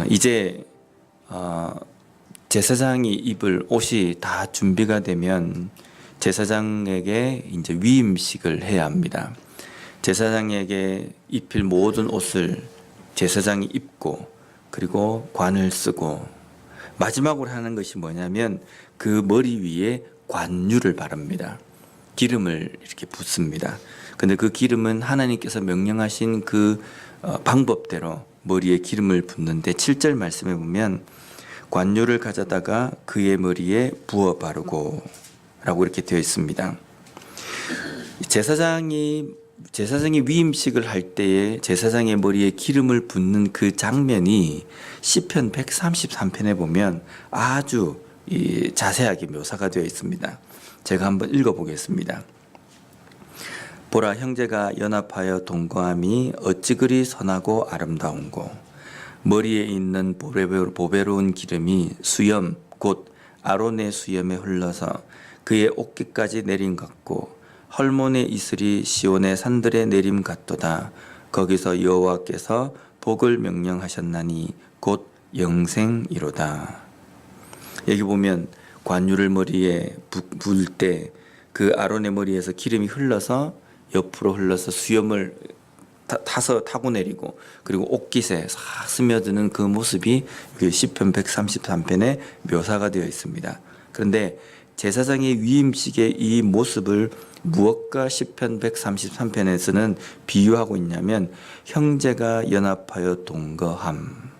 이제 제사장이 입을 옷이 다 준비가 되면 제사장에게 이제 위임식을 해야 합니다. 제사장에게 입힐 모든 옷을 제사장이 입고 그리고 관을 쓰고 마지막으로 하는 것이 뭐냐면 그 머리 위에 관유를 바릅니다. 기름을 이렇게 붓습니다. 근데 그 기름은 하나님께서 명령하신 그 방법대로 머리에 기름을 붓는데 7절 말씀에 보면 관유를 가져다가 그의 머리에 부어 바르고 라고 이렇게 되어 있습니다. 제사장이 위임식을 할 때에 제사장의 머리에 기름을 붓는 그 장면이 시편 133편에 보면 아주 자세하게 묘사가 되어 있습니다. 제가 한번 읽어보겠습니다. 보라, 형제가 연합하여 동거함이 어찌 그리 선하고 아름다운고, 머리에 있는 보배로운 기름이 수염 곧 아론의 수염에 흘러서 그의 어깨까지 내림 같고 헐몬의 이슬이 시온의 산들에 내림 같도다. 거기서 여호와께서 복을 명령하셨나니 곧 영생이로다. 여기 보면 관유를 머리에 부을 때 그 아론의 머리에서 기름이 흘러서 옆으로 흘러서 수염을 타고 내리고 그리고 옷깃에 싹 스며드는 그 모습이 시편 133편에 묘사가 되어 있습니다. 그런데 제사장의 위임식의 이 모습을 무엇과 시편 133편에서는 비유하고 있냐면 형제가 연합하여 동거함,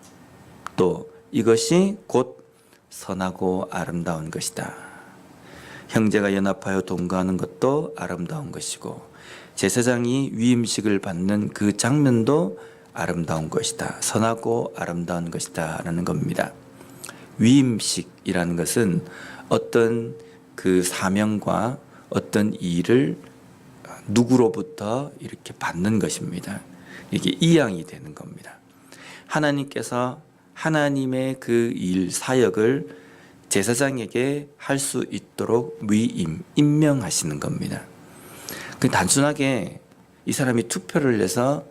또 이것이 곧 선하고 아름다운 것이다. 형제가 연합하여 동거하는 것도 아름다운 것이고 제사장이 위임식을 받는 그 장면도 아름다운 것이다. 선하고 아름다운 것이다 라는 겁니다. 위임식이라는 것은 어떤 그 사명과 어떤 일을 누구로부터 이렇게 받는 것입니다. 이게 이양이 되는 겁니다. 하나님께서 하나님의 그 일 사역을 제사장에게 할 수 있도록 임명하시는 겁니다. 단순하게 이 사람이 투표를 해서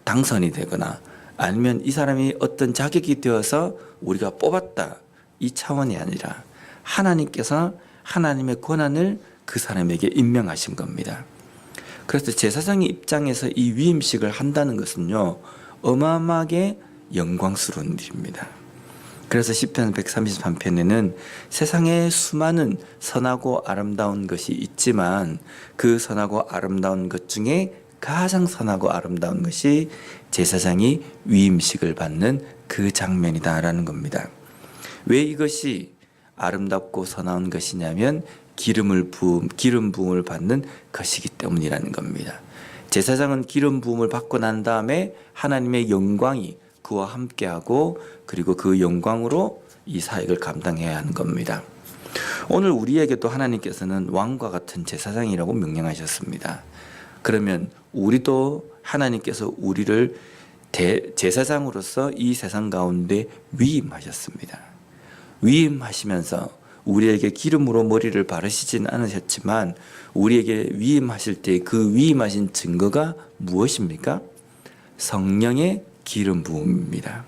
당선이 되거나 아니면 이 사람이 어떤 자격이 되어서 우리가 뽑았다, 이 차원이 아니라 하나님께서 하나님의 권한을 그 사람에게 임명하신 겁니다. 그래서 제사장의 입장에서 이 위임식을 한다는 것은요, 어마어마하게 영광스러운 일입니다. 그래서 시편 133편에는 세상에 수많은 선하고 아름다운 것이 있지만 그 선하고 아름다운 것 중에 가장 선하고 아름다운 것이 제사장이 위임식을 받는 그 장면이다라는 겁니다. 왜 이것이 아름답고 선한 것이냐면 기름 부음을 받는 것이기 때문이라는 겁니다. 제사장은 기름 부음을 받고 난 다음에 하나님의 영광이 그와 함께하고 그리고 그 영광으로 이 사역을 감당해야 하는 겁니다. 오늘 우리에게도 하나님께서는 왕과 같은 제사장이라고 명령하셨습니다. 그러면 우리도 하나님께서 우리를 제사장으로서 이 세상 가운데 위임하셨습니다. 위임하시면서 우리에게 기름으로 머리를 바르시진 않으셨지만 우리에게 위임하실 때 그 위임하신 증거가 무엇입니까? 성령의 기름 부음입니다.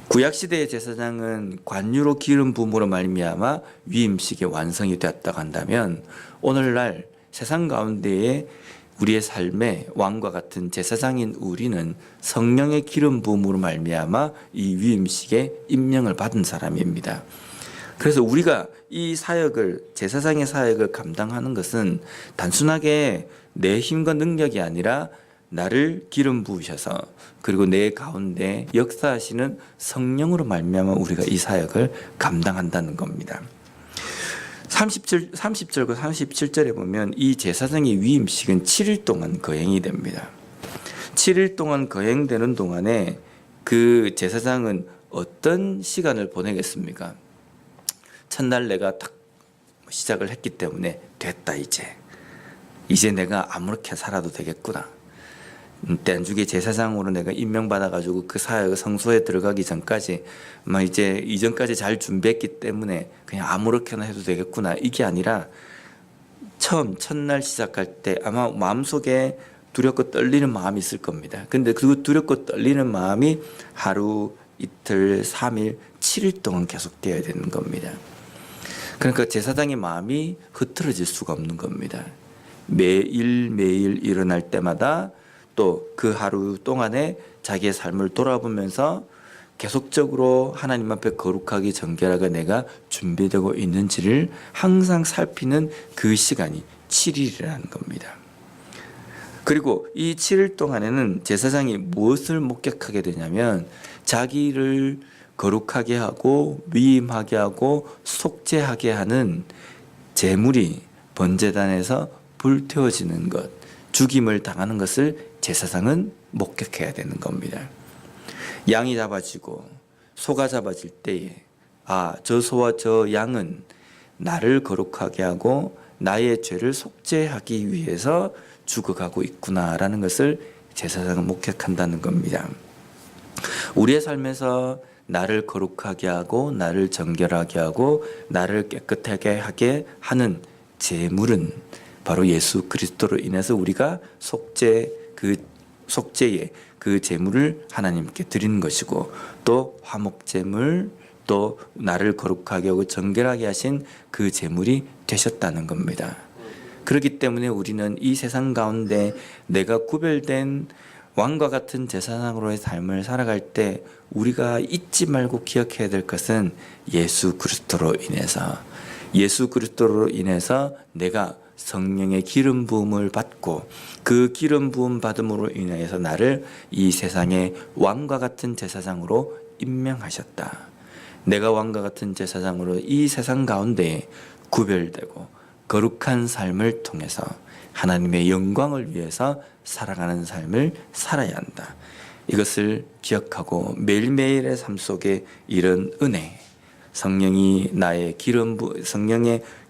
구약시대의 제사장은 관유로 기름 부음으로 말미암아 위임식의 완성이 되었다고 한다면 오늘날 세상 가운데에 우리의 삶에 왕과 같은 제사장인 우리는 성령의 기름 부음으로 말미암아 이 위임식에 임명을 받은 사람입니다. 그래서 우리가 이 사역을, 제사장의 사역을 감당하는 것은 단순하게 내 힘과 능력이 아니라 나를 기름 부으셔서 그리고 내 가운데 역사하시는 성령으로 말미암아 우리가 이 사역을 감당한다는 겁니다. 30절과 37절에 보면 이 제사장의 위임식은 7일 동안 거행이 됩니다. 7일 동안 거행되는 동안에 그 제사장은 어떤 시간을 보내겠습니까? 첫날 내가 딱 시작을 했기 때문에 됐다, 이제 내가 아무렇게 살아도 되겠구나. 딴주기 제사장으로 내가 임명받아가지고 그 사역 성소에 들어가기 전까지 이제 이전까지 잘 준비했기 때문에 그냥 아무렇게나 해도 되겠구나, 이게 아니라 첫날 시작할 때 아마 마음속에 두렵고 떨리는 마음이 있을 겁니다. 근데 그 두렵고 떨리는 마음이 하루, 이틀, 3일, 7일 동안 계속되어야 되는 겁니다. 그러니까 제사장의 마음이 흐트러질 수가 없는 겁니다. 매일 일어날 때마다 또 그 하루 동안에 자기의 삶을 돌아보면서 계속적으로 하나님 앞에 거룩하게 정결하게 내가 준비되고 있는지를 항상 살피는 그 시간이 7일이라는 겁니다. 그리고 이 7일 동안에는 제사장이 무엇을 목격하게 되냐면 자기를 거룩하게 하고 위임하게 하고 속죄하게 하는 제물이 번제단에서 불태워지는 것, 죽임을 당하는 것을 제사장은 목격해야 되는 겁니다. 양이 잡아지고 소가 잡아질 때에 저 소와 저 양은 나를 거룩하게 하고 나의 죄를 속죄하기 위해서 죽어가고 있구나라는 것을 제사장은 목격한다는 겁니다. 우리의 삶에서 나를 거룩하게 하고 나를 정결하게 하고 나를 깨끗하게 하게 하는 제물은 바로 예수 그리스도로 인해서 우리가 속죄의 그 제물을 하나님께 드리는 것이고 또 화목제물 또 나를 거룩하게 하고 정결하게 하신 그 제물이 되셨다는 겁니다. 그렇기 때문에 우리는 이 세상 가운데 내가 구별된 왕과 같은 제사장으로의 삶을 살아갈 때 우리가 잊지 말고 기억해야 될 것은 예수 그리스도로 인해서 내가 성령의 기름 부음을 받고 그 기름 부음 받음으로 인해서 나를 이 세상의 왕과 같은 제사장으로 임명하셨다. 내가 왕과 같은 제사장으로 이 세상 가운데 구별되고 거룩한 삶을 통해서 하나님의 영광을 위해서 살아가는 삶을 살아야 한다. 이것을 기억하고 매일매일의 삶 속에 이런 은혜, 성령의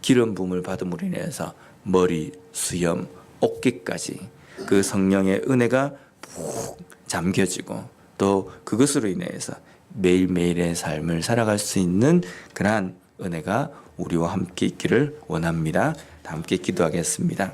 기름 부음을 받음으로 인해서 머리, 수염, 어깨까지 그 성령의 은혜가 푹 잠겨지고 또 그것으로 인해서 매일매일의 삶을 살아갈 수 있는 그러한 은혜가 우리와 함께 있기를 원합니다. 다 함께 기도하겠습니다.